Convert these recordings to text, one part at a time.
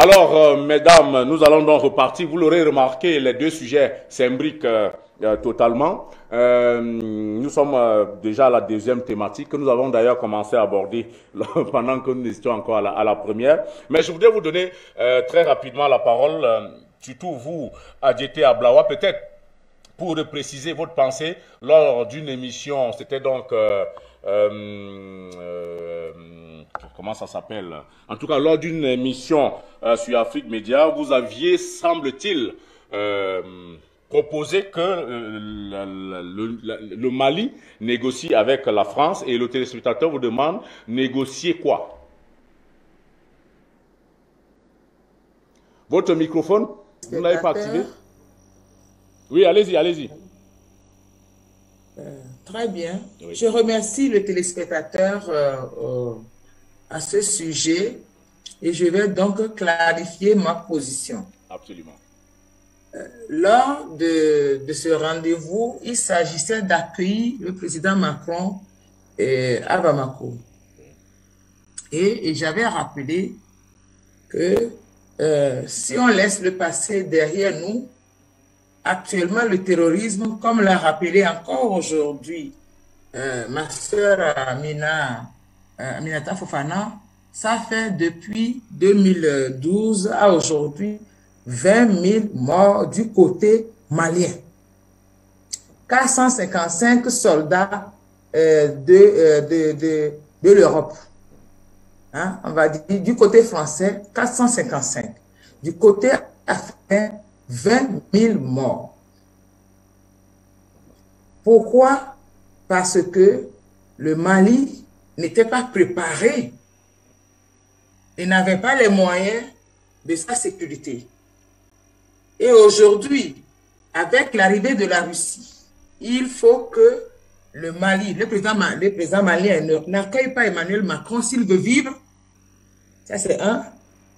Alors, mesdames, nous allons donc repartir. Vous l'aurez remarqué, les deux sujets s'imbriquent totalement. Nous sommes déjà à la deuxième thématique que nous avons d'ailleurs commencé à aborder pendant que nous étions encore à la première. Mais je voudrais vous donner très rapidement la parole, surtout vous, Adjeté Ablawa, peut-être pour préciser votre pensée lors d'une émission. C'était donc... comment ça s'appelle? En tout cas, lors d'une émission sur Afrique Média, vous aviez, semble-t-il, proposé que le Mali négocie avec la France et le téléspectateur vous demande négocier quoi? Votre microphone, vous ne l'avez pas activé? Oui, allez-y, allez-y. Très bien. Oui. Je remercie le téléspectateur à ce sujet et je vais donc clarifier ma position. Absolument. Lors de ce rendez-vous, il s'agissait d'accueillir le président Macron à Bamako. Et j'avais rappelé que si on laisse le passé derrière nous, actuellement, le terrorisme, comme l'a rappelé encore aujourd'hui ma sœur Aminata Fofana, ça fait depuis 2012 à aujourd'hui 20 000 morts du côté malien. 455 soldats de l'Europe. Hein, on va dire du côté français, 455. Du côté africain, 20 000 morts. Pourquoi? Parce que le Mali n'était pas préparé et n'avait pas les moyens de sa sécurité. Et aujourd'hui, avec l'arrivée de la Russie, il faut que le Mali, le président malien n'accueille pas Emmanuel Macron s'il veut vivre. Ça, c'est un.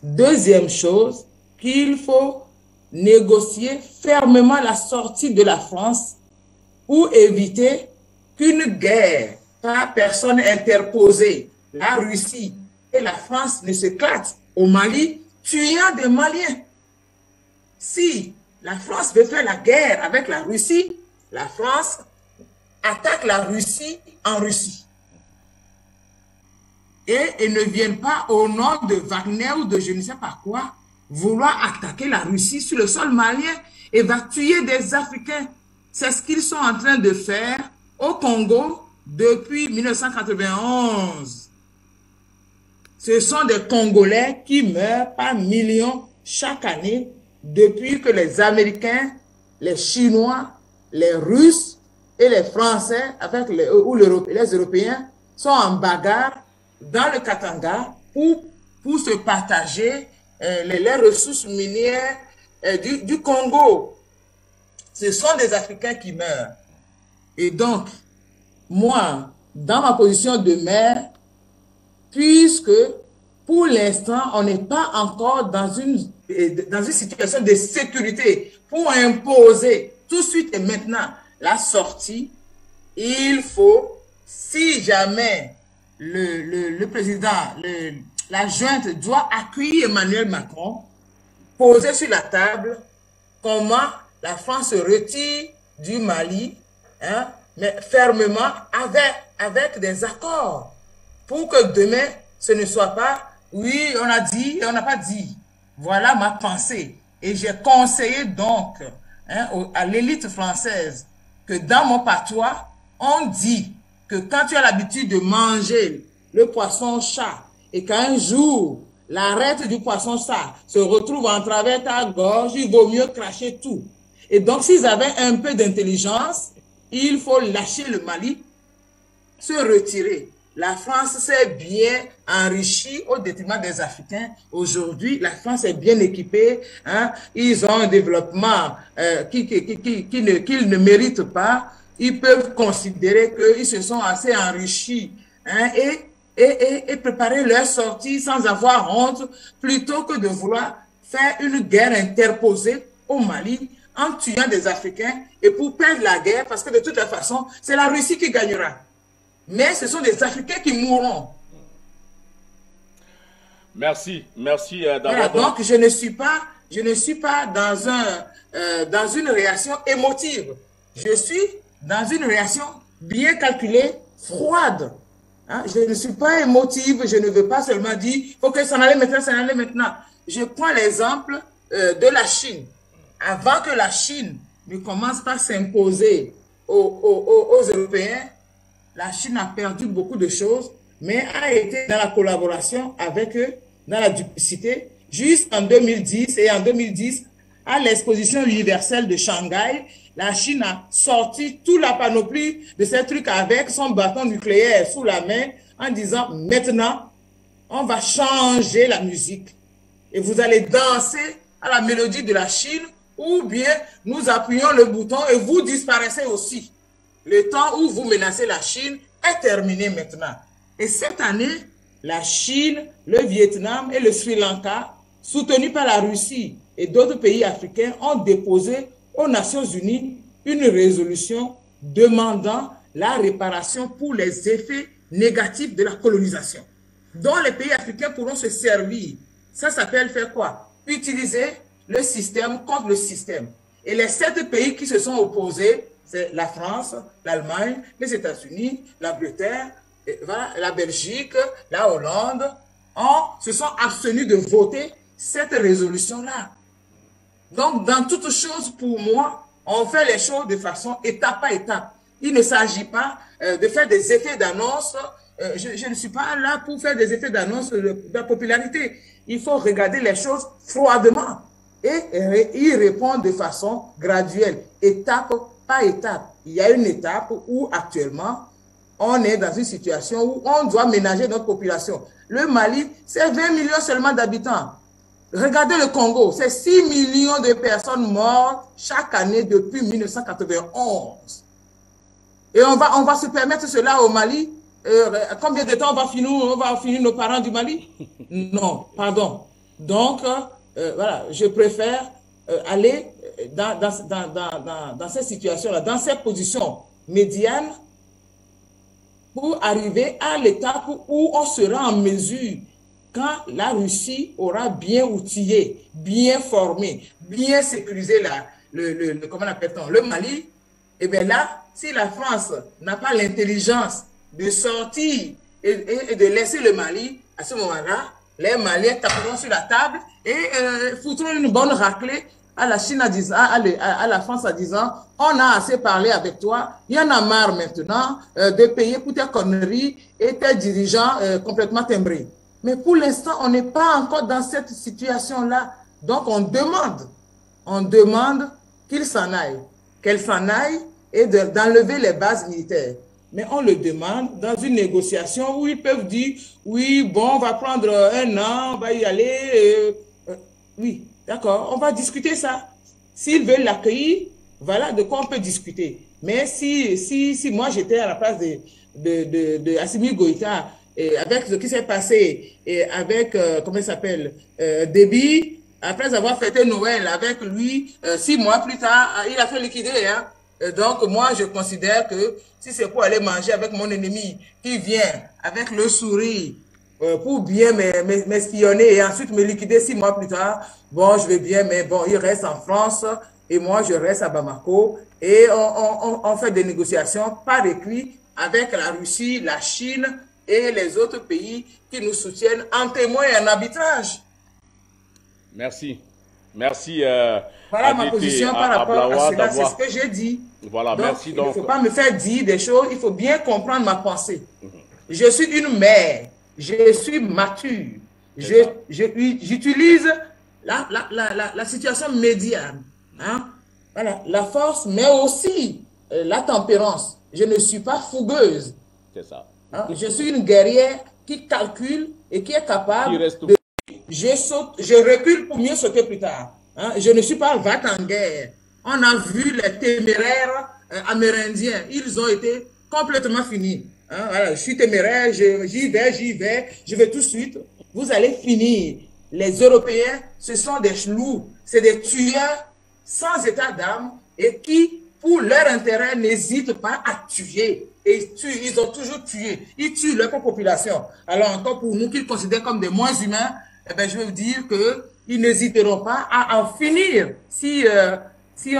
Deuxième chose, qu'il faut négocier fermement la sortie de la France pour éviter qu'une guerre par personne interposée, la Russie et la France, ne s'éclatent au Mali, tuant des Maliens. Si la France veut faire la guerre avec la Russie, la France attaque la Russie en Russie. Et ne viennent pas au nom de Wagner ou de je ne sais pas quoi, vouloir attaquer la Russie sur le sol malien et va tuer des Africains. C'est ce qu'ils sont en train de faire au Congo depuis 1991. Ce sont des Congolais qui meurent par millions chaque année depuis que les Américains, les Chinois, les Russes et les Français avec les Européens sont en bagarre dans le Katanga pour se partager les ressources minières du Congo. Ce sont des Africains qui meurent. Et donc, moi, dans ma position de maire, puisque pour l'instant, on n'est pas encore dans une situation de sécurité pour imposer tout de suite et maintenant la sortie, il faut, si jamais le président, la junte doit accueillir Emmanuel Macron, poser sur la table comment la France se retire du Mali, hein, mais fermement avec des accords, pour que demain, ce ne soit pas, oui, on a dit et on n'a pas dit. Voilà ma pensée. Et j'ai conseillé donc à l'élite française que dans mon patois, on dit que quand tu as l'habitude de manger le poisson-chat et qu'un jour, l'arête du poisson-chat se retrouve en travers ta gorge, il vaut mieux cracher tout. Et donc, s'ils avaient un peu d'intelligence, il faut lâcher le Mali, se retirer. La France s'est bien enrichie au détriment des Africains. Aujourd'hui, la France est bien équipée. Hein? Ils ont un développement qu'ils ne méritent pas. Ils peuvent considérer qu'ils se sont assez enrichis, hein, et préparer leur sortie sans avoir honte, plutôt que de vouloir faire une guerre interposée au Mali en tuant des Africains et pour perdre la guerre, parce que de toute façon, c'est la Russie qui gagnera. Mais ce sont des Africains qui mourront. Merci, merci Voilà, d'avoir... donc je ne suis pas dans dans une réaction émotive. Je suis dans une réaction bien calculée, froide. Hein? Je ne suis pas émotive, je ne veux pas seulement dire, il faut que ça en aille maintenant, ça en aille maintenant. Je prends l'exemple de la Chine. Avant que la Chine ne commence par s'imposer aux Européens, la Chine a perdu beaucoup de choses, mais a été dans la collaboration avec eux, dans la duplicité, jusqu'en 2010. Et en 2010, à l'exposition universelle de Shanghai, la Chine a sorti toute la panoplie de ces trucs avec son bâton nucléaire sous la main en disant maintenant, on va changer la musique. Et vous allez danser à la mélodie de la Chine ou bien nous appuyons le bouton et vous disparaissez aussi. Le temps où vous menacez la Chine est terminé maintenant. Et cette année, la Chine, le Vietnam et le Sri Lanka, soutenus par la Russie et d'autres pays africains, ont déposé aux Nations Unies une résolution demandant la réparation pour les effets négatifs de la colonisation, dont les pays africains pourront se servir. Ça s'appelle faire quoi? Utiliser le système contre le système. Et les 7 pays qui se sont opposés, c'est la France, l'Allemagne, les États-Unis, l'Angleterre, voilà, la Belgique, la Hollande, se sont abstenus de voter cette résolution-là. Donc, dans toute chose, pour moi, on fait les choses de façon étape par étape. Il ne s'agit pas de faire des effets d'annonce. Je ne suis pas là pour faire des effets d'annonce de la popularité. Il faut regarder les choses froidement et y répondre de façon graduelle, étape par étape. Il y a une étape où actuellement, on est dans une situation où on doit ménager notre population. Le Mali, c'est 20 millions seulement d'habitants. Regardez le Congo, c'est 6 millions de personnes mortes chaque année depuis 1991. Et on va se permettre cela au Mali. Combien de temps on va finir nos parents du Mali? Non, pardon. Donc, voilà, je préfère aller dans cette situation-là, dans cette position médiane, pour arriver à l'étape où on sera en mesure, quand la Russie aura bien outillé, bien formé, bien sécurisé comment appelle-t-on, le Mali, et bien là, si la France n'a pas l'intelligence de sortir et de laisser le Mali, à ce moment-là, les Maliens taperont sur la table et foutront une bonne raclée à la Chine à la France en disant « On a assez parlé avec toi, il y en a marre maintenant de payer pour tes conneries et tes dirigeants complètement timbrés. » Mais pour l'instant, on n'est pas encore dans cette situation-là. Donc, on demande qu'ils s'en aillent, qu'elles s'en aillent et d'enlever les bases militaires. Mais on le demande dans une négociation où ils peuvent dire « Oui, bon, on va prendre un an, on va y aller. Oui. D'accord, on va discuter ça. S'ils veulent l'accueillir, voilà de quoi on peut discuter. Mais si moi j'étais à la place de Assimi Goïta, et avec ce qui s'est passé, et avec, comment il s'appelle, Déby, après avoir fêté Noël avec lui, 6 mois plus tard, il a fait liquider. Hein. Donc moi je considère que si c'est pour aller manger avec mon ennemi qui vient avec le sourire, pour bien m'espionner et ensuite me liquider 6 mois plus tard, bon, je vais bien, mais bon, il reste en France et moi, je reste à Bamako et on fait des négociations par écrit avec la Russie, la Chine et les autres pays qui nous soutiennent en témoin et en arbitrage. Merci. Merci. Voilà ma position par rapport à cela, c'est ce que j'ai dit. Voilà, donc, merci. Donc, il ne faut pas me faire dire des choses, il faut bien comprendre ma pensée. Je suis une mère. Je suis mature. J'utilise la situation médiane. Hein? Voilà, la force, mais aussi la tempérance. Je ne suis pas fougueuse. C'est ça. Hein? Je suis une guerrière qui calcule et qui est capable de... Je saute, je recule pour mieux sauter plus tard. Hein? Je ne suis pas va-t-en-guerre. On a vu les téméraires amérindiens. Ils ont été complètement finis. Hein, voilà, je suis téméraire, j'y vais, je vais tout de suite. Vous allez finir. Les Européens, ce sont des loups, c'est des tueurs sans état d'âme et qui pour leur intérêt, n'hésitent pas à tuer. Et ils ont toujours tué. Ils tuent leur propre population. Alors encore pour nous qu'ils considèrent comme des moins humains, eh bien, je vais vous dire qu'ils n'hésiteront pas à en finir si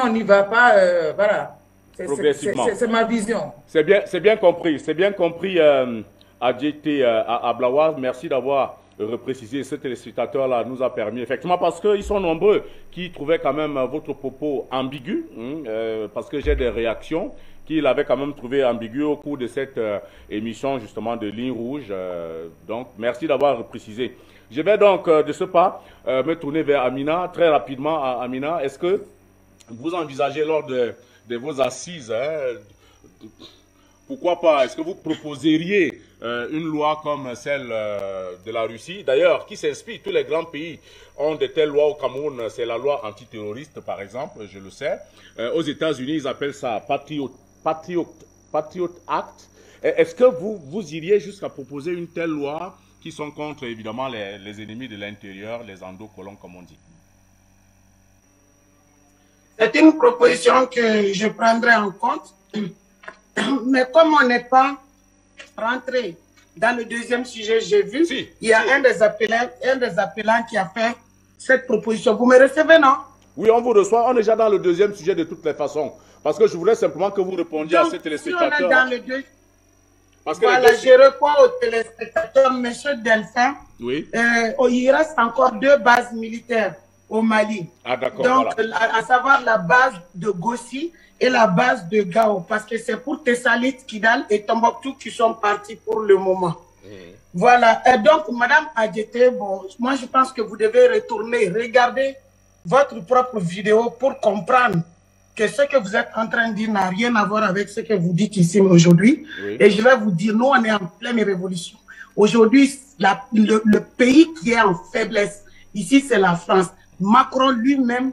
on n'y va pas. Voilà. Progressivement. C'est ma vision. C'est bien compris. C'est bien compris, Adjete Ablawa. Merci d'avoir reprécisé. Ce téléspectateur-là nous a permis, effectivement, parce qu'ils sont nombreux qui trouvaient quand même votre propos ambigu, parce que j'ai des réactions qu'il avait quand même trouvé ambigu au cours de cette émission, justement, de Ligne Rouge. Donc, merci d'avoir reprécisé. Je vais donc, de ce pas, me tourner vers Amina. Très rapidement, Amina, est-ce que vous envisagez lors de vos assises, pourquoi pas, est-ce que vous proposeriez une loi comme celle de la Russie, d'ailleurs, qui s'inspire, tous les grands pays ont de telles lois. Au Cameroun, c'est la loi antiterroriste, par exemple, je le sais. Aux États-Unis, ils appellent ça Patriot Act. Est-ce que vous iriez jusqu'à proposer une telle loi qui sont contre, évidemment, les ennemis de l'intérieur, les endocolons, comme on dit? C'est une proposition que je prendrai en compte. Mais comme on n'est pas rentré dans le deuxième sujet, j'ai vu, il y a un des appelants qui a fait cette proposition. Vous me recevez, non? Oui, on vous reçoit. On est déjà dans le deuxième sujet de toutes les façons. Parce que je voulais simplement que vous répondiez à ces téléspectateurs. Si on est dans le deuxième... Voilà, je réponds aux téléspectateurs, M. Delphin. Oui. Il reste encore 2 bases militaires au Mali. Ah, d'accord. Donc, voilà. à savoir la base de Gossi et la base de Gao, parce que c'est pour Tessalit, Kidal et Tombouctou qui sont partis pour le moment. Voilà. Et donc, Madame Adjete, bon, moi je pense que vous devez retourner, regarder votre propre vidéo pour comprendre que ce que vous êtes en train de dire n'a rien à voir avec ce que vous dites ici aujourd'hui. Oui. Et je vais vous dire, nous, on est en pleine révolution. Aujourd'hui, le pays qui est en faiblesse, ici, c'est la France. Macron lui-même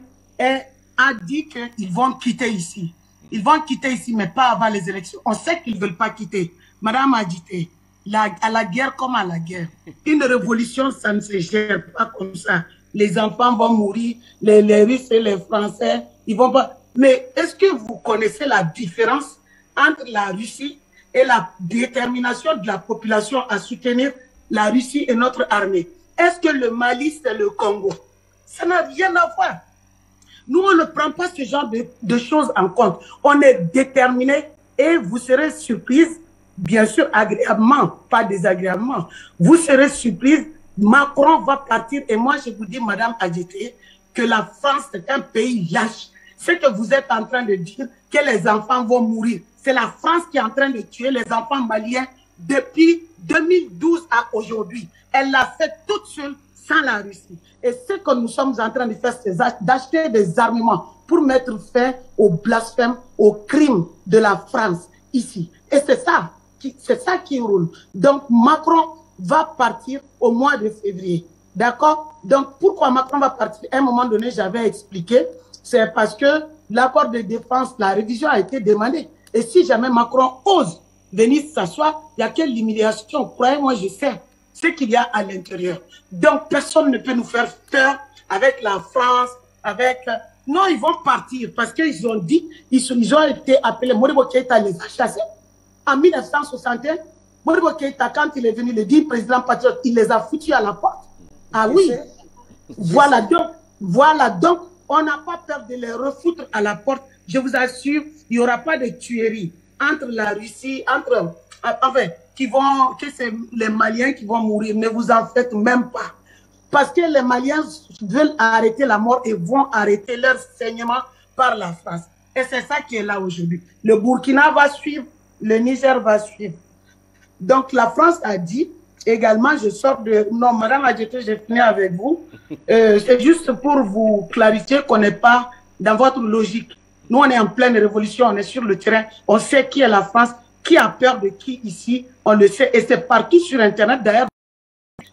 a dit qu'ils vont quitter ici. Ils vont quitter ici, mais pas avant les élections. On sait qu'ils ne veulent pas quitter. Madame a dit, à la guerre comme à la guerre. Une révolution, ça ne se gère pas comme ça. Les enfants vont mourir, les Russes et les Français, ils vont pas... Mais est-ce que vous connaissez la différence entre la Russie et la détermination de la population à soutenir la Russie et notre armée? Est-ce que le Mali, c'est le Congo? Ça n'a rien à voir. Nous, on ne prend pas ce genre de choses en compte. On est déterminé et vous serez surprise, bien sûr agréablement, pas désagréablement. Vous serez surprise, Macron va partir et moi je vous dis, Madame Adjete, que la France est un pays lâche. Ce que vous êtes en train de dire, que les enfants vont mourir, c'est la France qui est en train de tuer les enfants maliens depuis 2012 à aujourd'hui. Elle l'a fait toute seule, sans la Russie. Et ce que nous sommes en train de faire, c'est d'acheter des armements pour mettre fin au blasphème, au crime de la France ici. Et c'est ça qui roule. Donc Macron va partir au mois de février. D'accord? Donc pourquoi Macron va partir? À un moment donné, j'avais expliqué, c'est parce que l'accord de défense, la révision a été demandée. Et si jamais Macron ose venir s'asseoir, il n'y a quelle humiliation. Croyez-moi, je sais ce qu'il y a à l'intérieur. Donc, personne ne peut nous faire peur avec la France, avec... Non, ils vont partir parce qu'ils ont dit, ils ont été appelés, Modibo Keïta les a chassés. En 1961, Modibo Keïta, quand il est venu, le dit président patriote, il les a foutus à la porte. Ah oui. Voilà donc, on n'a pas peur de les refoutre à la porte. Je vous assure, il n'y aura pas de tuerie entre la Russie, enfin, que c'est les Maliens qui vont mourir. Ne vous en faites même pas. Parce que les Maliens veulent arrêter la mort et vont arrêter leur saignement par la France. Et c'est ça qui est là aujourd'hui. Le Burkina va suivre, le Niger va suivre. Donc la France a dit également, je sors de... Non, Madame Adjete, j'ai fini avec vous. C'est juste pour vous clarifier qu'on n'est pas dans votre logique. Nous, on est en pleine révolution, on est sur le terrain. On sait qui est la France, qui a peur de qui ici, on le sait. Et c'est partout sur Internet, d'ailleurs,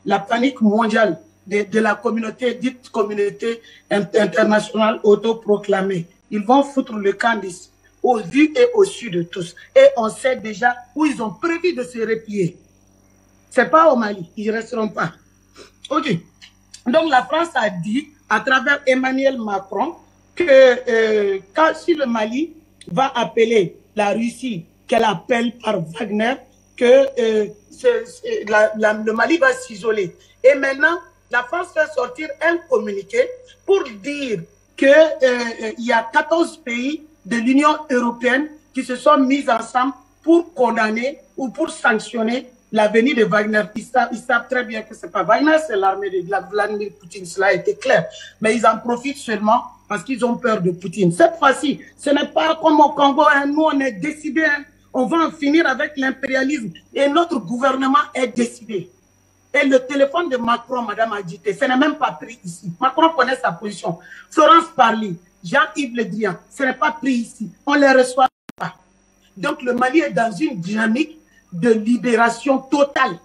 la panique mondiale de la communauté, dite communauté internationale autoproclamée. Ils vont foutre le camp d'ici, au vu et au su de tous. Et on sait déjà où ils ont prévu de se replier. C'est pas au Mali, ils ne resteront pas. Ok. Donc la France a dit, à travers Emmanuel Macron, que si le Mali va appeler la Russie, qu'elle appelle par Wagner, que le Mali va s'isoler. Et maintenant, la France fait sortir un communiqué pour dire qu'il y a 14 pays de l'Union européenne qui se sont mis ensemble pour condamner ou pour sanctionner la venue de Wagner. Ils savent très bien que ce n'est pas Wagner, c'est l'armée de Vladimir Poutine, cela a été clair. Mais ils en profitent seulement parce qu'ils ont peur de Poutine. Cette fois-ci, ce n'est pas comme au Congo, hein. Nous on est décidé, hein. On va en finir avec l'impérialisme et notre gouvernement est décidé. Et le téléphone de Macron, Madame Adjité, ce n'est même pas pris ici. Macron connaît sa position. Florence Parly, Jean-Yves Le Drian, ce n'est pas pris ici. On ne les reçoit pas. Donc le Mali est dans une dynamique de libération totale.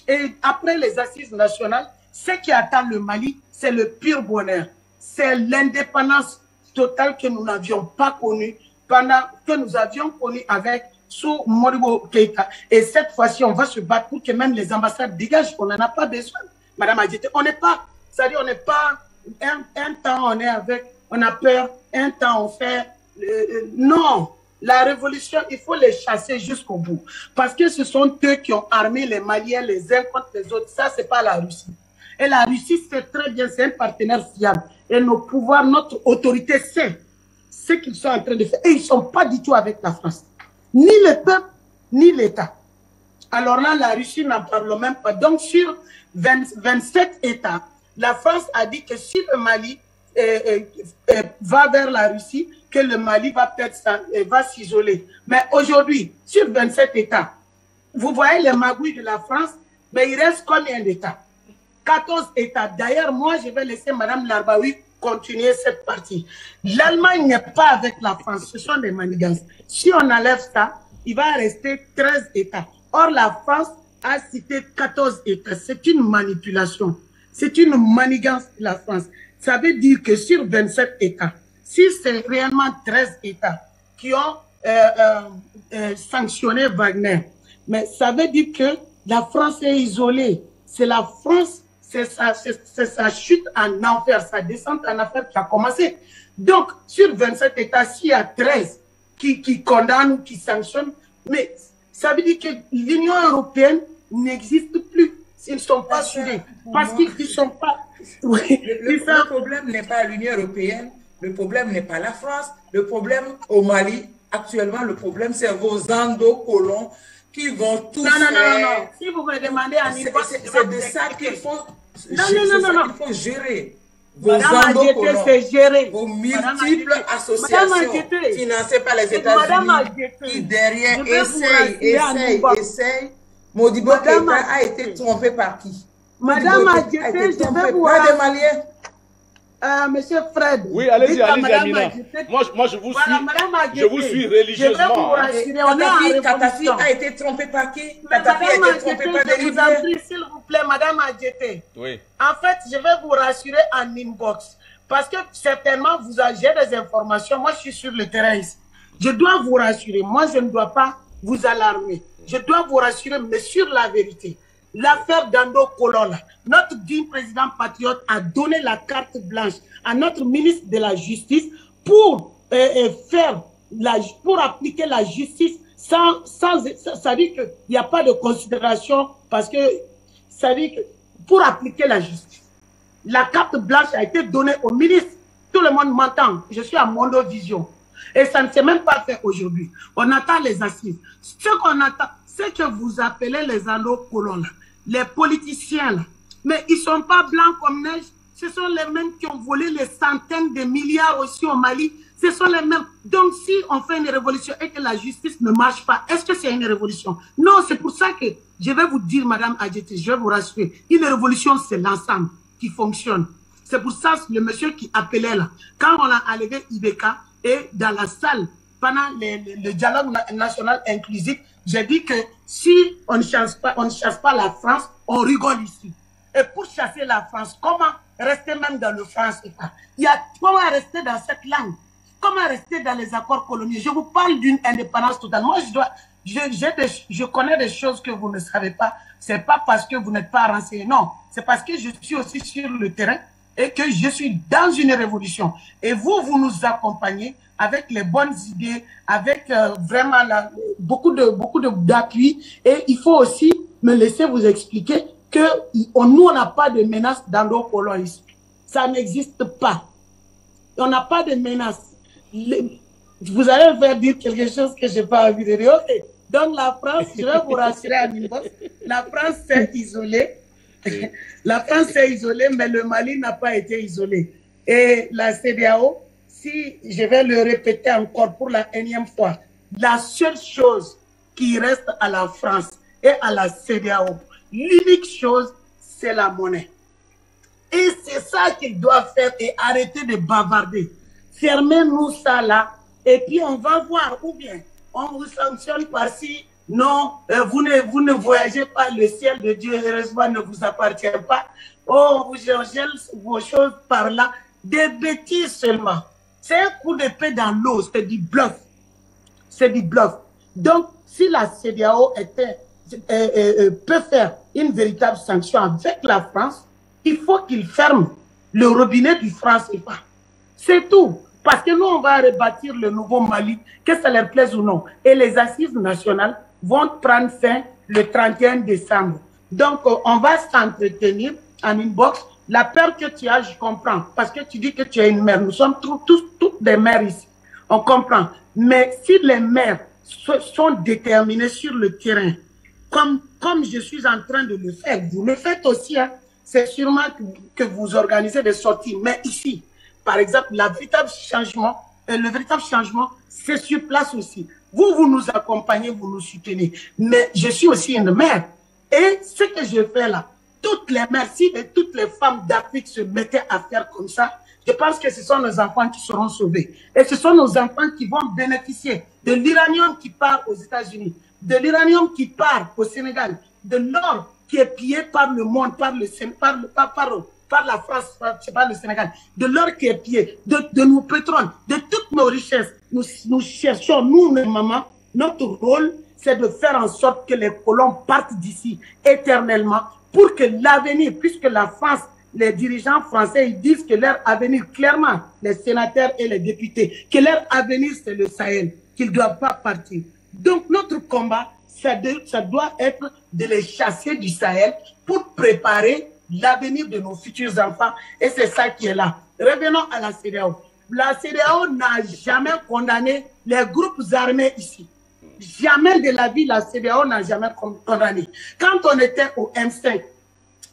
Et après les assises nationales, ce qui attend le Mali, c'est le pur bonheur. C'est l'indépendance totale que nous n'avions pas connue, que nous avions connue avec sous Modibo Keïta. Et cette fois-ci, on va se battre pour que même les ambassades dégagent. On n'en a pas besoin. Madame Adjité, on n'est pas, c'est-à-dire on n'est pas, un temps on est avec, on a peur, un temps on fait, non. La révolution, il faut les chasser jusqu'au bout. Parce que ce sont eux qui ont armé les Maliens les uns contre les autres. Ça, ce n'est pas la Russie. Et la Russie, c'est très bien, c'est un partenaire fiable. Et nos pouvoirs, notre autorité sait ce qu'ils sont en train de faire. Et ils ne sont pas du tout avec la France. Ni le peuple, ni l'État. Alors là, la Russie n'en parle même pas. Donc, sur 27 États, la France a dit que si le Mali va vers la Russie, que le Mali va perdre va s'isoler. Mais aujourd'hui, sur 27 États, vous voyez les magouilles de la France, mais il reste combien d'États? 14 États. D'ailleurs, moi, je vais laisser Mme Larbaoui continuer cette partie. L'Allemagne n'est pas avec la France, ce sont des manigances. Si on enlève ça, il va rester 13 États. Or, la France a cité 14 États. C'est une manipulation. C'est une manigance de la France. Ça veut dire que sur 27 États, si c'est réellement 13 États qui ont sanctionné Wagner, mais ça veut dire que la France est isolée. C'est la France, c'est sa chute en enfer, sa descente en enfer qui a commencé. Donc, sur 27 États, s'il y a 13 qui condamnent ou qui sanctionnent, mais ça veut dire que l'Union européenne n'existe plus. Ils ne sont pas soudés. Parce qu'ils ne sont pas... Oui. Le problème n'est pas l'Union européenne, le problème n'est pas la France, le problème au Mali, actuellement, le problème, c'est vos endocolons qui vont tous non. Si vous me demandez à niveau... C'est de ça qu'il faut... Il faut gérer. Vos endocolons, vos multiples associations financées par les États-Unis qui derrière essayent. Modibo Keïta a été trompé par qui? Madame Adjité, je vais vous rassurer. Monsieur Fred. Oui, allez-y, Amina. Moi, je vous suis religieusement. Kadhafi a été trompé par qui? Kadhafi a été trompé par les Libyens. S'il vous plaît, Madame Adjité. Oui. En fait, je vais vous rassurer en inbox. Parce que certainement, j'ai des informations. Moi, je suis sur le terrain ici. Je dois vous rassurer. Moi, je ne dois pas vous alarmer. Je dois vous rassurer, mais sur la vérité. L'affaire d'Ando Kolon, notre digne président patriote a donné la carte blanche à notre ministre de la Justice pour appliquer la justice sans ça veut dire qu'il n'y a pas de considération parce que ça veut dire que pour appliquer la justice. La carte blanche a été donnée au ministre. Tout le monde m'entend. Je suis à Mondo Vision. Et ça ne s'est même pas fait aujourd'hui. On attend les assises. Ce qu'on attend, c'est que vous appelez les endocolons, les politiciens, là. Mais ils ne sont pas blancs comme neige. Ce sont les mêmes qui ont volé les centaines de milliards aussi au Mali. Ce sont les mêmes. Donc, si on fait une révolution et que la justice ne marche pas, est-ce que c'est une révolution? Non, c'est pour ça que je vais vous dire, Madame Adjité, je vais vous rassurer. Une révolution, c'est l'ensemble qui fonctionne. C'est pour ça que le monsieur qui appelait là, quand on a enlevé Ibeka et dans la salle, pendant le dialogue national inclusif, j'ai dit que si on ne chasse pas la France, on rigole ici. Et pour chasser la France, comment rester même dans le France-État? Comment rester dans cette langue? Comment rester dans les accords coloniaux? Je vous parle d'une indépendance totale. Moi, je connais des choses que vous ne savez pas. Ce n'est pas parce que vous n'êtes pas renseigné. Non, c'est parce que je suis aussi sur le terrain. et que je suis dans une révolution. Et vous, vous nous accompagnez avec les bonnes idées, avec vraiment beaucoup d'appui. Et il faut aussi me laisser vous expliquer que nous, on n'a pas de menace dans nos colons ici. Ça n'existe pas. On n'a pas de menace. Vous allez me faire dire quelque chose que je n'ai pas envie de dire. Okay. Donc la France, je vais vous rassurer à Nimbos, la France s'est isolée. La France s'est isolée, mais le Mali n'a pas été isolé. Et la CEDEAO, si je vais le répéter encore pour la énième fois, la seule chose qui reste à la France et à la CEDEAO, l'unique chose, c'est la monnaie. Et c'est ça qu'ils doivent faire et arrêter de bavarder. Fermez-nous ça là, et puis on va voir, ou bien on vous sanctionne par-ci. Non, vous ne voyagez pas, le ciel de Dieu, heureusement, ne vous appartient pas. Oh, vous gèle vos choses par là. Des bêtises seulement. C'est un coup d'épée dans l'eau, c'est du bluff. C'est du bluff. Donc, si la CEDEAO peut faire une véritable sanction avec la France, il faut qu'il ferme le robinet du franc CFA. C'est tout. Parce que nous, on va rebâtir le nouveau Mali, que ça leur plaise ou non. Et les assises nationales vont prendre fin le 31 décembre. Donc, on va s'entretenir en inbox. La peur que tu as, je comprends. Parce que tu dis que tu es une mère. Nous sommes toutes des mères ici. On comprend. Mais si les mères sont déterminées sur le terrain, comme je suis en train de le faire, vous le faites aussi. Hein. C'est sûrement que vous organisez des sorties. Mais ici, par exemple, le véritable changement, c'est sur place aussi. Vous nous accompagnez, vous nous soutenez. Mais je suis aussi une mère. Et ce que je fais là, toutes les mères, si toutes les femmes d'Afrique se mettaient à faire comme ça, je pense que ce sont nos enfants qui seront sauvés. Et ce sont nos enfants qui vont bénéficier de l'uranium qui part aux États-Unis, de l'uranium qui part au Sénégal, de l'or qui est pillé par le monde, par la France, c'est pas le Sénégal, de l'or qui est pillé, de nos pétroles, de toutes nos richesses. Nous cherchons, nous, nos mamans, notre rôle, c'est de faire en sorte que les colons partent d'ici éternellement pour que l'avenir, puisque la France, les dirigeants français, ils disent que leur avenir, clairement, les sénateurs et les députés, que leur avenir, c'est le Sahel, qu'ils ne doivent pas partir. Donc, notre combat, ça doit être de les chasser du Sahel pour préparer l'avenir de nos futurs enfants. Et c'est ça qui est là. Revenons à la CEDEAO. La CEDEAO n'a jamais condamné les groupes armés ici. Jamais de la vie, la CEDEAO n'a jamais condamné. Quand on était au M5,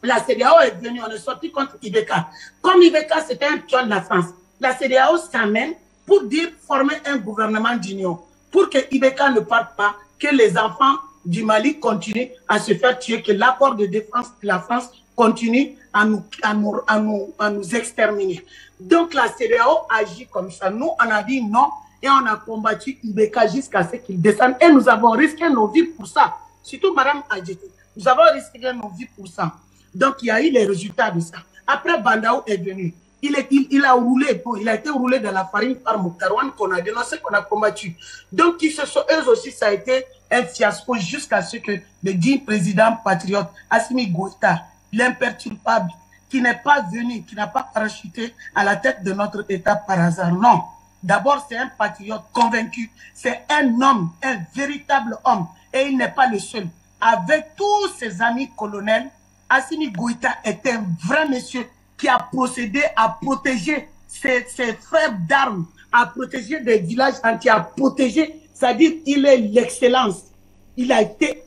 la CEDEAO est venue, on est sorti contre Ibeka. Comme Ibeka, c'était un pion de la France. La CEDEAO s'amène pour dire former un gouvernement d'union. Pour que Ibeka ne parte pas, que les enfants du Mali continuent à se faire tuer, que l'accord de défense de la France continue à nous exterminer. Donc la CEDEAO agit comme ça. Nous, on a dit non et on a combattu Ibeka jusqu'à ce qu'il descende. Et nous avons risqué nos vies pour ça. Surtout Mme Adjeté. Nous avons risqué nos vies pour ça. Donc il y a eu les résultats de ça. Après, Bandaou est venu. Il a roulé, bon, il a été roulé dans la farine par Mouktarwan qu'on a dénoncé, qu'on a combattu. Donc eux aussi, ça a été un fiasco jusqu'à ce que le digne président patriote, Assimi Goïta, l'imperturbable, qui n'est pas venu, qui n'a pas parachuté à la tête de notre État par hasard. Non. D'abord, c'est un patriote convaincu. C'est un homme, un véritable homme. Et il n'est pas le seul. Avec tous ses amis colonels, Assimi Goïta est un vrai monsieur qui a procédé à protéger ses frères d'armes, à protéger des villages entiers, à protéger, c'est-à-dire qu'il est l'excellence. Il a été,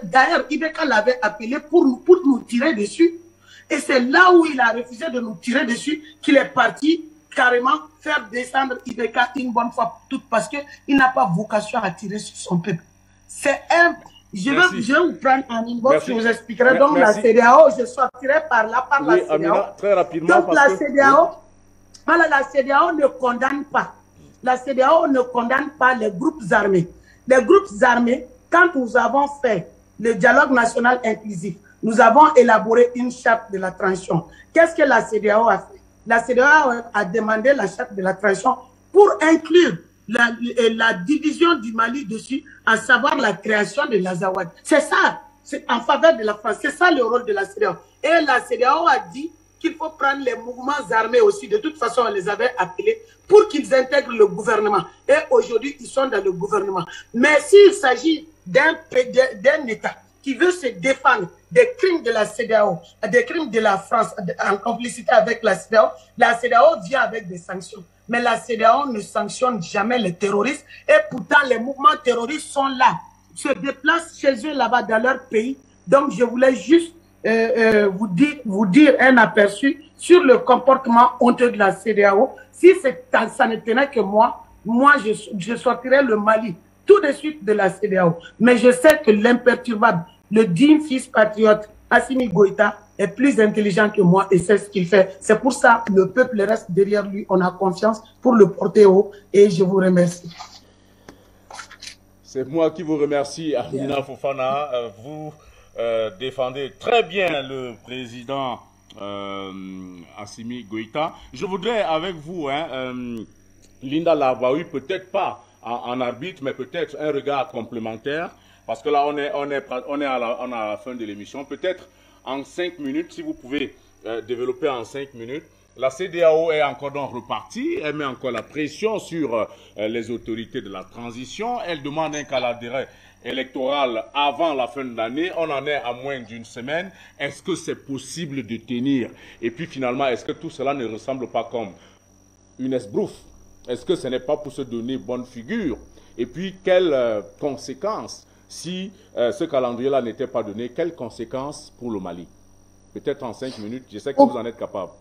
d'ailleurs, Ibeka l'avait appelé pour nous tirer dessus. Et c'est là où il a refusé de nous tirer dessus qu'il est parti carrément faire descendre Ibeka une bonne fois pour toutes parce qu'il n'a pas vocation à tirer sur son peuple. C'est un... Je vais vous prendre en inbox, je vous expliquerai. Donc la CEDEAO, je sortirai par là, par la CEDEAO. Amina, très rapidement. Donc la CEDEAO, voilà, la CEDEAO ne condamne pas. La CEDEAO ne condamne pas les groupes armés. Les groupes armés, quand nous avons fait le dialogue national inclusif, nous avons élaboré une charte de la transition. Qu'est-ce que la CEDEAO a fait? La CEDEAO a demandé la charte de la transition pour inclure la division du Mali dessus, à savoir la création de l'Azawad. C'est ça, c'est en faveur de la France. C'est ça le rôle de la CEDEAO. Et la CEDEAO a dit qu'il faut prendre les mouvements armés aussi. De toute façon, on les avait appelés pour qu'ils intègrent le gouvernement. Et aujourd'hui, ils sont dans le gouvernement. Mais s'il s'agit d'un État qui veut se défendre des crimes de la CEDEAO, des crimes de la France en complicité avec la CEDEAO vient avec des sanctions. Mais la CEDEAO ne sanctionne jamais les terroristes. Et pourtant, les mouvements terroristes sont là, se déplacent chez eux là-bas dans leur pays. Donc, je voulais juste vous dire un aperçu sur le comportement honteux de la CEDEAO. Si ça ne tenait que moi je sortirais le Mali tout de suite de la CEDEAO. Mais je sais que l'imperturbable, le digne fils patriote, Assimi Goïta, est plus intelligent que moi et c'est ce qu'il fait. C'est pour ça que le peuple reste derrière lui. On a confiance pour le porter haut et je vous remercie. C'est moi qui vous remercie, Amina Fofana. Vous défendez très bien le président Assimi Goïta. Je voudrais avec vous, Linda Larbaoui, peut-être pas en arbitre, mais peut-être un regard complémentaire, parce que là on est à la fin de l'émission. Peut-être en 5 minutes, si vous pouvez développer en 5 minutes. La CEDEAO est encore donc repartie, elle met encore la pression sur les autorités de la transition, elle demande un calendrier électoral avant la fin de l'année, on en est à moins d'une semaine. Est-ce que c'est possible de tenir? Et puis finalement, est-ce que tout cela ne ressemble pas comme une esbrouffe? Est-ce que ce n'est pas pour se donner bonne figure? Et puis, quelles conséquences, si ce calendrier-là n'était pas donné, quelles conséquences pour le Mali? Peut-être en 5 minutes, je sais que vous en êtes capable.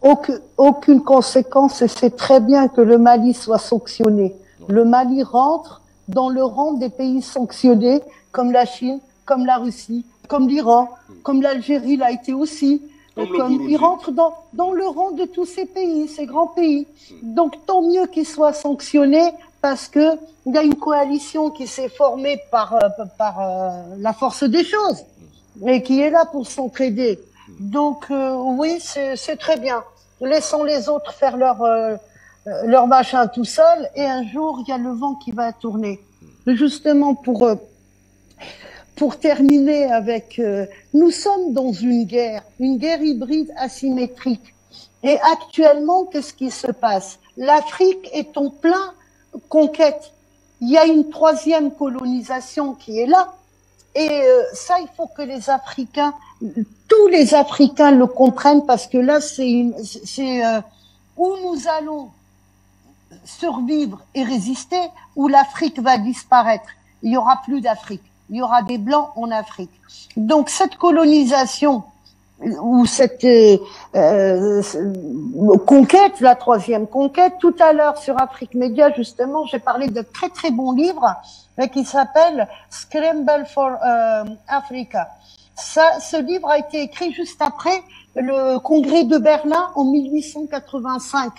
Aucune conséquence, et c'est très bien que le Mali soit sanctionné. Non. Le Mali rentre dans le rang des pays sanctionnés, comme la Chine, comme la Russie, comme l'Iran, comme l'Algérie l'a été aussi. Il rentre dans le rang de tous ces pays, ces grands pays. Donc tant mieux qu'il soit sanctionné, parce que il y a une coalition qui s'est formée par la force des choses, et qui est là pour s'entraider. Donc oui, c'est très bien. Laissons les autres faire leur machin tout seul, et un jour il y a le vent qui va tourner. Justement pour terminer avec, nous sommes dans une guerre hybride asymétrique. Et actuellement, qu'est-ce qui se passe? L'Afrique est en plein conquête. Il y a une 3e colonisation qui est là. Et ça, il faut que les Africains, tous les Africains le comprennent, parce que là, c'est où nous allons survivre et résister, où l'Afrique va disparaître. Il n'y aura plus d'Afrique. Il y aura des Blancs en Afrique. Donc cette colonisation ou cette conquête, la 3e conquête, tout à l'heure sur Afrique Média, justement, j'ai parlé de très très bon livre qui s'appelle Scramble for Africa. Ce livre a été écrit juste après le congrès de Berlin en 1885.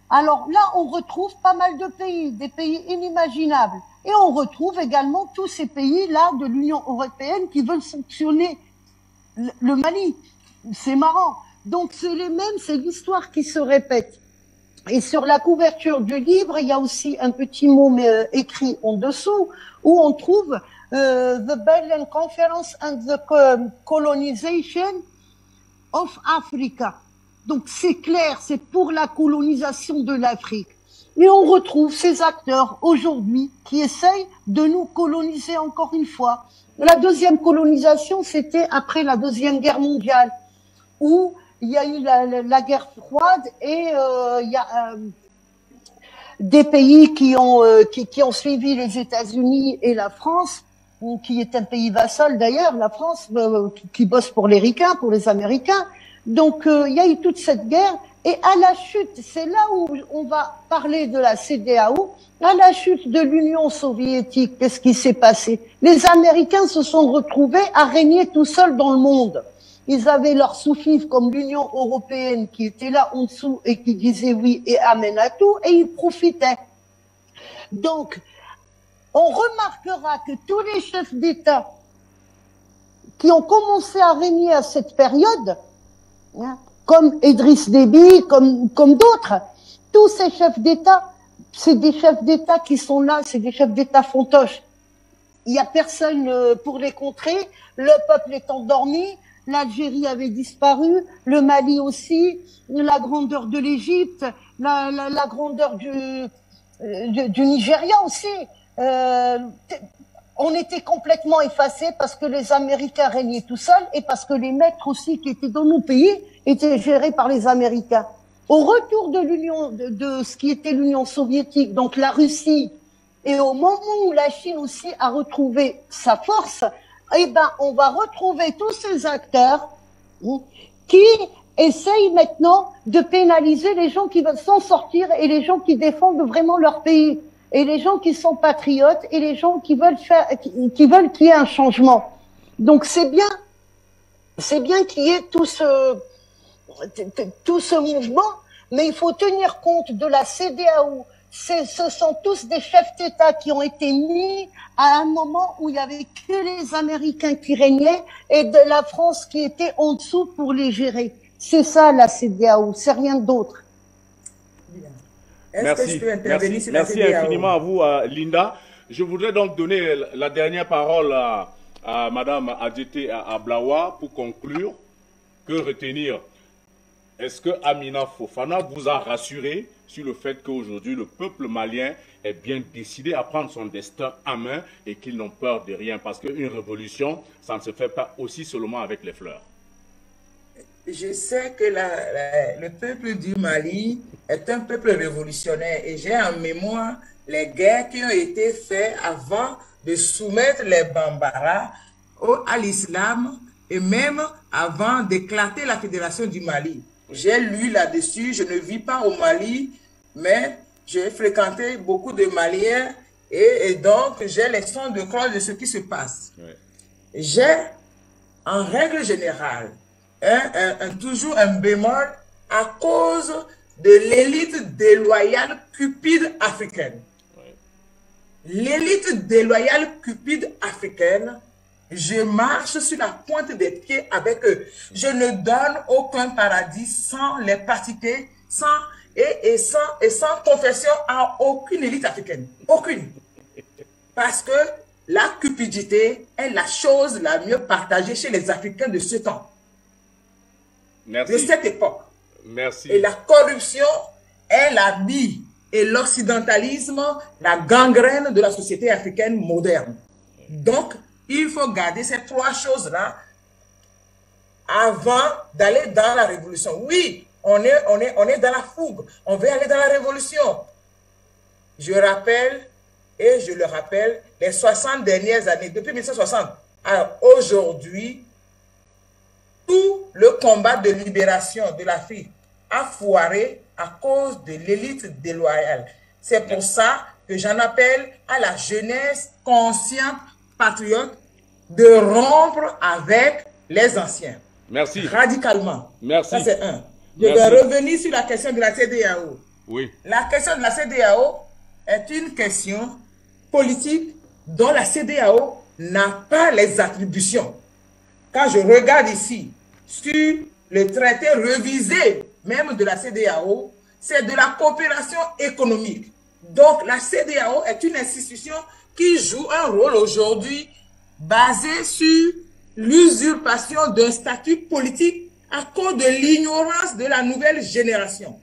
Alors là, on retrouve pas mal de pays, des pays inimaginables. Et on retrouve également tous ces pays-là de l'Union européenne qui veulent sanctionner le Mali. C'est marrant. Donc c'est les mêmes, c'est l'histoire qui se répète. Et sur la couverture du livre, il y a aussi un petit mot écrit en dessous où on trouve The Berlin Conference and the Colonization of Africa. Donc c'est clair, c'est pour la colonisation de l'Afrique. Et on retrouve ces acteurs aujourd'hui qui essayent de nous coloniser encore une fois. La 2e colonisation, c'était après la 2e guerre mondiale, où il y a eu la guerre froide et il y a des pays qui ont suivi les États-Unis et la France, qui est un pays vassal d'ailleurs, la France, qui bosse pour les ricains, pour les Américains. Donc il y a eu toute cette guerre. Et à la chute, c'est là où on va parler de la CEDEAO, à la chute de l'Union soviétique, qu'est-ce qui s'est passé? Les Américains se sont retrouvés à régner tout seuls dans le monde. Ils avaient leurs sous-fifres comme l'Union européenne qui était là en dessous et qui disait oui et amen à tout, et ils profitaient. Donc, on remarquera que tous les chefs d'État qui ont commencé à régner à cette période, comme Idriss Déby, comme d'autres, tous ces chefs d'État, c'est des chefs d'État qui sont là, c'est des chefs d'État fantoches. Il n'y a personne pour les contrer, le peuple est endormi, l'Algérie avait disparu, le Mali aussi, la grandeur de l'Égypte, la grandeur du Nigeria aussi. On était complètement effacés parce que les Américains régnaient tout seuls et parce que les maîtres aussi qui étaient dans nos pays étaient gérés par les Américains. Au retour de de ce qui était l'Union soviétique, donc la Russie, et au moment où la Chine aussi a retrouvé sa force, eh ben, on va retrouver tous ces acteurs qui essayent maintenant de pénaliser les gens qui veulent s'en sortir et les gens qui défendent vraiment leur pays. Et les gens qui sont patriotes et les gens qui veulent qui veulent qu'il y ait un changement. Donc c'est bien qu'il y ait tout ce mouvement, mais il faut tenir compte de la CEDEAO. Ce sont tous des chefs d'État qui ont été mis à un moment où il y avait que les Américains qui régnaient et de la France qui était en dessous pour les gérer. C'est ça la CEDEAO, c'est rien d'autre. Merci, merci infiniment à vous, Linda. Je voudrais donc donner la dernière parole à Madame Adjeté Ablaoua pour conclure. Que retenir? Est-ce que Amina Fofana vous a rassuré sur le fait qu'aujourd'hui le peuple malien est bien décidé à prendre son destin en main et qu'ils n'ont peur de rien? Parce qu'une révolution, ça ne se fait pas aussi seulement avec les fleurs. Je sais que le peuple du Mali est un peuple révolutionnaire et j'ai en mémoire les guerres qui ont été faites avant de soumettre les Bambara à l'islam et même avant d'éclater la fédération du Mali. J'ai lu là-dessus, je ne vis pas au Mali, mais j'ai fréquenté beaucoup de Maliens et donc j'ai les sons de cloche de ce qui se passe. Ouais. J'ai, en règle générale, toujours un bémol à cause de l'élite déloyale cupide africaine. Ouais. L'élite déloyale cupide africaine, je marche sur la pointe des pieds avec eux. Je ne donne aucun paradis sans les pratiquer, sans confession à aucune élite africaine. Aucune. Parce que la cupidité est la chose la mieux partagée chez les Africains de ce temps. Merci. De cette époque. Merci. Et la corruption est la bille et l'occidentalisme, la gangrène de la société africaine moderne. Donc, il faut garder ces trois choses-là avant d'aller dans la révolution. Oui, on est dans la fougue. On veut aller dans la révolution. Je rappelle, et je le rappelle, les 60 dernières années, depuis 1960 à aujourd'hui, tout le combat de libération de l'Afrique a foiré à cause de l'élite déloyale. C'est pour ça que j'en appelle à la jeunesse consciente, patriote, de rompre avec les anciens. Merci. Radicalement. Merci. Ça, c'est un. Je vais revenir sur la question de la CEDEAO. Oui. La question de la CEDEAO est une question politique dont la CEDEAO n'a pas les attributions. Quand je regarde ici sur le traité révisé même de la CEDEAO, c'est de la coopération économique. Donc la CEDEAO est une institution qui joue un rôle aujourd'hui basé sur l'usurpation d'un statut politique à cause de l'ignorance de la nouvelle génération.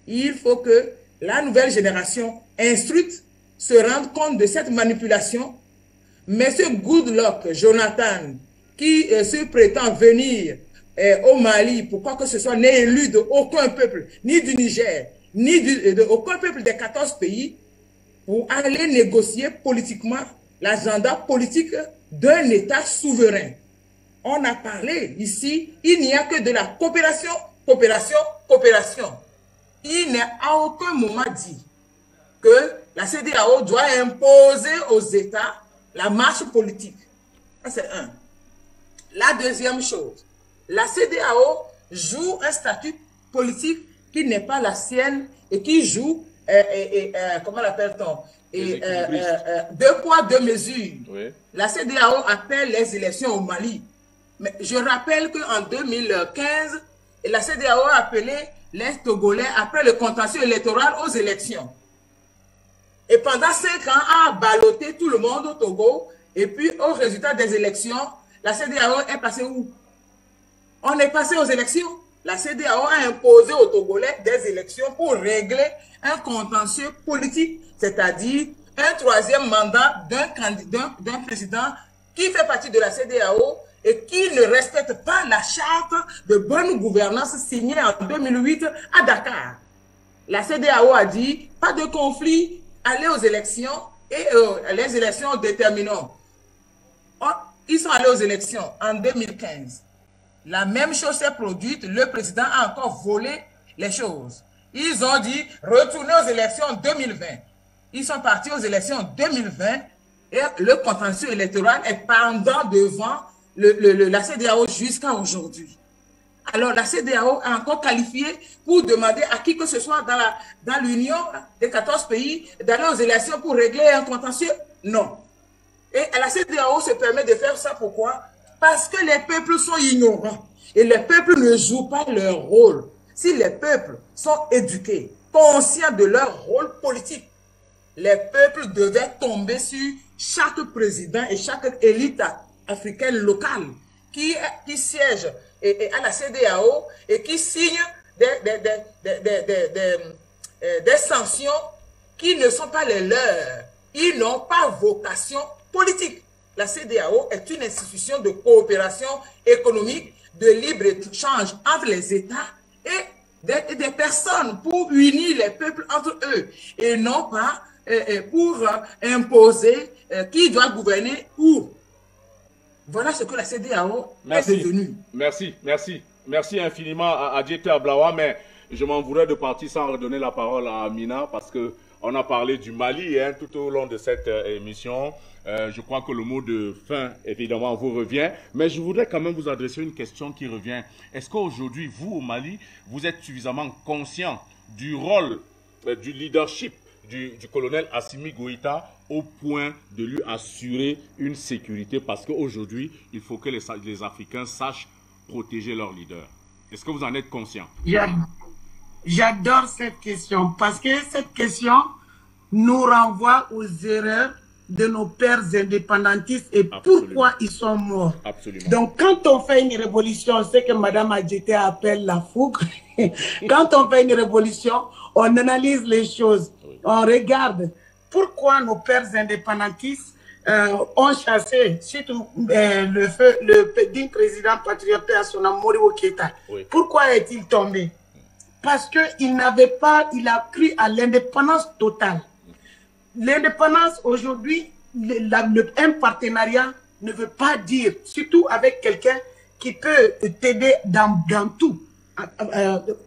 Il faut que la nouvelle génération instruite se rende compte de cette manipulation. Mais ce Goodluck, Jonathan, qui se prétend venir au Mali, pour quoi que ce soit, n'est élu de aucun peuple, ni du Niger, ni de aucun peuple des 14 pays, pour aller négocier politiquement l'agenda politique d'un État souverain. On a parlé ici, il n'y a que de la coopération, coopération, coopération. Il n'est à aucun moment dit que la CEDEAO doit imposer aux États la marche politique. Ça, c'est un. La deuxième chose, la CEDEAO joue un statut politique qui n'est pas la sienne et qui joue, comment l'appelle-t-on, deux poids, deux mesures. Oui. La CEDEAO appelle les élections au Mali. Mais je rappelle qu'en 2015, la CEDEAO a appelé les Togolais, après le contentieux électoral, aux élections. Et pendant 5 ans, a ballotté tout le monde au Togo. Et puis, au résultat des élections, la CEDEAO est passée où? On est passé aux élections. La CEDEAO a imposé aux Togolais des élections pour régler un contentieux politique, c'est-à-dire un troisième mandat d'un président qui fait partie de la CEDEAO et qui ne respecte pas la charte de bonne gouvernance signée en 2008 à Dakar. La CEDEAO a dit, pas de conflit, allez aux élections et les élections détermineront. Ils sont allés aux élections en 2015. La même chose s'est produite, le président a encore volé les choses. Ils ont dit, retournez aux élections en 2020. Ils sont partis aux élections en 2020 et le contentieux électoral est pendant devant la CEDEAO jusqu'à aujourd'hui. Alors la CEDEAO a encore qualifié pour demander à qui que ce soit dans l'Union des 14 pays d'aller aux élections pour régler un contentieux. Non. Et la CEDEAO se permet de faire ça, pourquoi? Parce que les peuples sont ignorants et les peuples ne jouent pas leur rôle. Si les peuples sont éduqués, conscients de leur rôle politique, les peuples devaient tomber sur chaque président et chaque élite africaine locale qui siège à la CEDEAO et qui signe des sanctions qui ne sont pas les leurs. Ils n'ont pas vocation politique. La CEDEAO est une institution de coopération économique, de libre-échange entre les États et des personnes pour unir les peuples entre eux et non pas pour imposer qui doit gouverner où. Voilà ce que la CEDEAO est devenue. Merci infiniment à Adjeté Ablaoua, mais je m'en voudrais de partir sans redonner la parole à Amina parce que on a parlé du Mali tout au long de cette émission. Je crois que le mot de fin, évidemment, vous revient. Mais je voudrais quand même vous adresser une question qui revient. Est-ce qu'aujourd'hui, vous, au Mali, vous êtes suffisamment conscient du rôle, du leadership du colonel Assimi Goïta au point de lui assurer une sécurité? Parce qu'aujourd'hui, il faut que les Africains sachent protéger leur leader. Est-ce que vous en êtes conscient? J'adore cette question parce que cette question nous renvoie aux erreurs de nos pères indépendantistes et pourquoi ils sont morts. Absolument. Donc, quand on fait une révolution, c'est que Madame Adjeté appelle la fougue. Quand on fait une révolution, on analyse les choses, on regarde pourquoi nos pères indépendantistes ont chassé surtout le digne président patriote à son nom, Modibo Keïta. Oui. Pourquoi est-il tombé? Parce qu'il n'avait pas, il a cru à l'indépendance totale. L'indépendance aujourd'hui, un partenariat ne veut pas dire, surtout avec quelqu'un qui peut t'aider dans tout.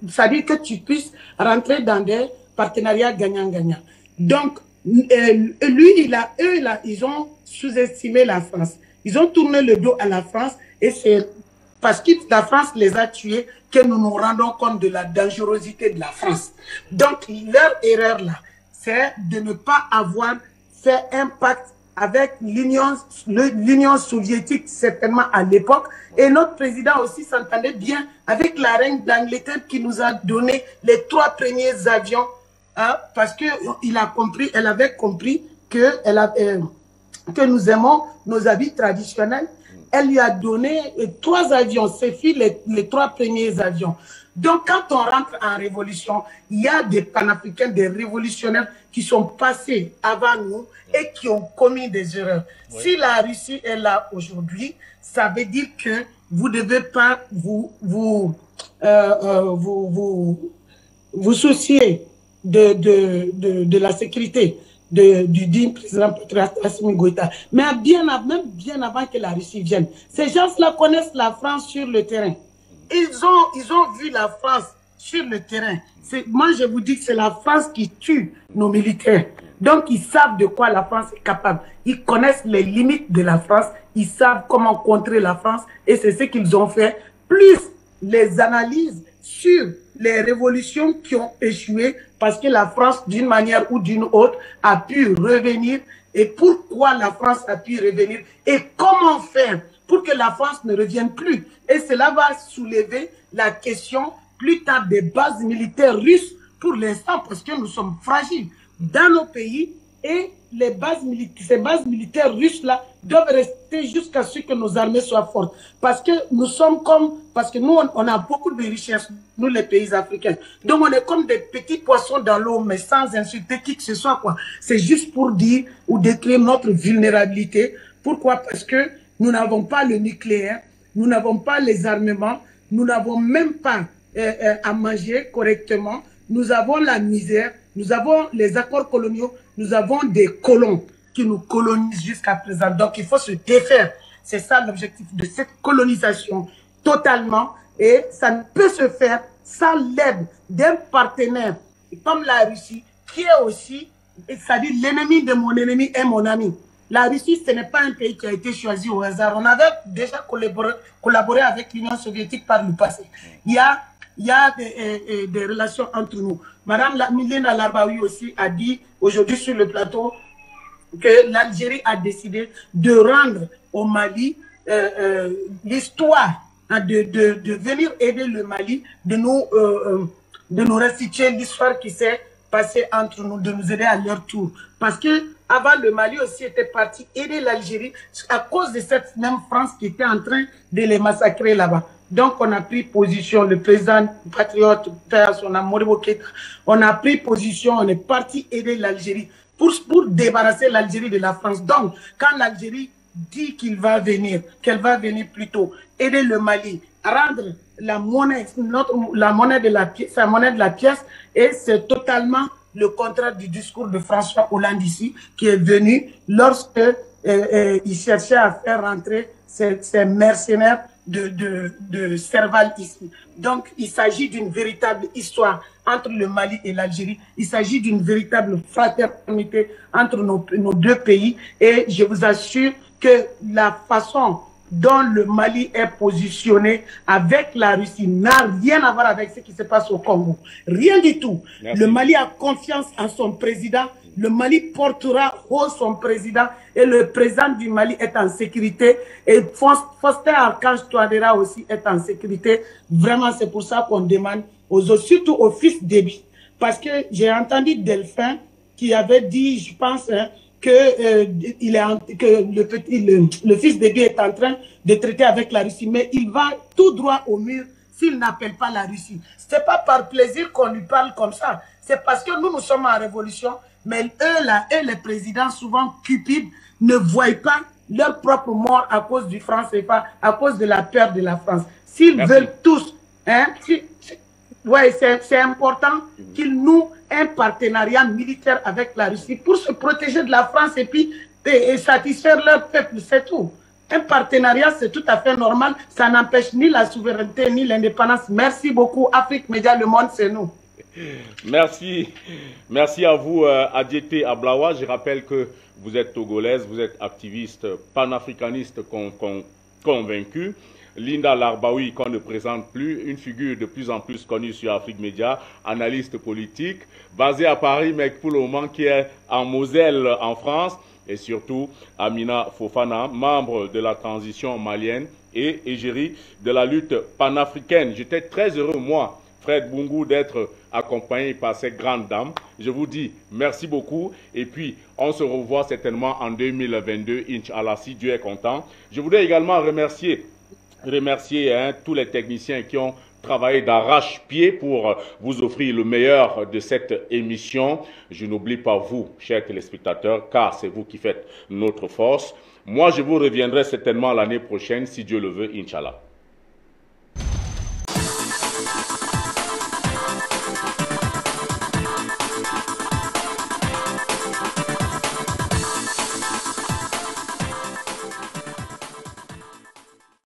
Ça veut dire que tu puisses rentrer dans des partenariats gagnant-gagnant. Donc, lui, ils ont sous-estimé la France. Ils ont tourné le dos à la France et c'est parce que la France les a tués que nous nous rendons compte de la dangerosité de la France. Donc, leur erreur là, c'est de ne pas avoir fait un pacte avec l'Union soviétique, certainement à l'époque. Et notre président aussi s'entendait bien avec la reine d'Angleterre qui nous a donné les 3 premiers avions, hein, parce qu'elle avait compris que nous aimons nos habits traditionnels. Elle lui a donné 3 avions, c'est les 3 premiers avions. Donc, quand on rentre en révolution, il y a des panafricains, des révolutionnaires qui sont passés avant nous et qui ont commis des erreurs. Oui. Si la Russie est là aujourd'hui, ça veut dire que vous ne devez pas vous soucier de la sécurité du digne président Assimi Goïta. Mais même bien avant que la Russie vienne, ces gens-là connaissent la France sur le terrain. Ils ont vu la France sur le terrain. Moi, je vous dis que c'est la France qui tue nos militaires. Donc, ils savent de quoi la France est capable. Ils connaissent les limites de la France. Ils savent comment contrer la France. Et c'est ce qu'ils ont fait. Plus les analyses sur les révolutions qui ont échoué parce que la France, d'une manière ou d'une autre, a pu revenir. Et pourquoi la France a pu revenir et comment faire pour que la France ne revienne plus. Et cela va soulever la question plus tard des bases militaires russes pour l'instant parce que nous sommes fragiles. Dans nos pays, Et ces bases militaires russes-là doivent rester jusqu'à ce que nos armées soient fortes. Parce que nous on a beaucoup de richesses, nous les pays africains. Donc on est comme des petits poissons dans l'eau, mais sans insulter qui que ce soit, quoi. C'est juste pour dire ou décrire notre vulnérabilité. Pourquoi? Parce que nous n'avons pas le nucléaire, nous n'avons pas les armements, nous n'avons même pas à manger correctement, nous avons la misère, nous avons les accords coloniaux, nous avons des colons qui nous colonisent jusqu'à présent. Donc il faut se défaire. C'est ça l'objectif de cette colonisation totalement. Et ça ne peut se faire sans l'aide d'un partenaire comme la Russie, qui est aussi, c'est-à-dire l'ennemi de mon ennemi est mon ami. La Russie, ce n'est pas un pays qui a été choisi au hasard. On avait déjà collaboré avec l'Union soviétique par le passé. Il y a des relations entre nous. Madame Linda Larbaoui aussi a dit aujourd'hui sur le plateau que l'Algérie a décidé de rendre au Mali l'histoire, de venir aider le Mali, de nous restituer l'histoire qui s'est passée entre nous, de nous aider à leur tour. Parce que avant, le Mali aussi était parti aider l'Algérie à cause de cette même France qui était en train de les massacrer là-bas. Donc, on a pris position, le président patriote, on a pris position, on est parti aider l'Algérie pour débarrasser l'Algérie de la France. Donc, quand l'Algérie dit qu'elle va venir plutôt aider le Mali, rendre la monnaie, sa monnaie de la pièce, et c'est totalement le contraire du discours de François Hollande ici, qui est venu lorsque il cherchait à faire rentrer ces mercenaires de Serval ici. Donc, il s'agit d'une véritable histoire entre le Mali et l'Algérie. Il s'agit d'une véritable fraternité entre nos deux pays. Et je vous assure que la façon dont le Mali est positionné avec la Russie n'a rien à voir avec ce qui se passe au Congo. Rien du tout. Merci. Le Mali a confiance en son président. Le Mali portera haut son président et le président du Mali est en sécurité. Et Faustin Archange Touadéra aussi est en sécurité. Vraiment, c'est pour ça qu'on demande aux autres, surtout au fils Déby. Parce que j'ai entendu Delphin qui avait dit, je pense, hein, que le fils Déby est en train de traiter avec la Russie, mais il va tout droit au mur s'il n'appelle pas la Russie. C'est pas par plaisir qu'on lui parle comme ça. C'est parce que nous sommes en révolution, mais eux, les présidents, souvent cupides, ne voient pas leur propre mort à cause du franc CFA, à cause de la peur de la France. S'ils veulent tous, hein, c'est important qu'ils nouent un partenariat militaire avec la Russie pour se protéger de la France et puis et satisfaire leur peuple, c'est tout. Un partenariat, c'est tout à fait normal. Ça n'empêche ni la souveraineté ni l'indépendance. Merci beaucoup. Afrique Média, le monde, c'est nous. Merci. Merci à vous, Adjeté Ablaoua. Je rappelle que vous êtes togolaise, vous êtes activiste panafricaniste convaincu. Linda Larbaoui, qu'on ne présente plus, une figure de plus en plus connue sur Afrique Média, analyste politique, basée à Paris, mais pour le moment qui est en Moselle, en France, et surtout Amina Fofana, membre de la transition malienne et égérie de la lutte panafricaine. J'étais très heureux, moi, Fred Bungu, d'être accompagné par ces grandes dames. Je vous dis merci beaucoup et puis on se revoit certainement en 2022, Inch'Allah, si Dieu est content. Je voudrais également remercier tous les techniciens qui ont travaillé d'arrache-pied pour vous offrir le meilleur de cette émission. Je n'oublie pas vous, chers téléspectateurs, car c'est vous qui faites notre force. Moi, je vous reviendrai certainement l'année prochaine, si Dieu le veut, Inch'Allah.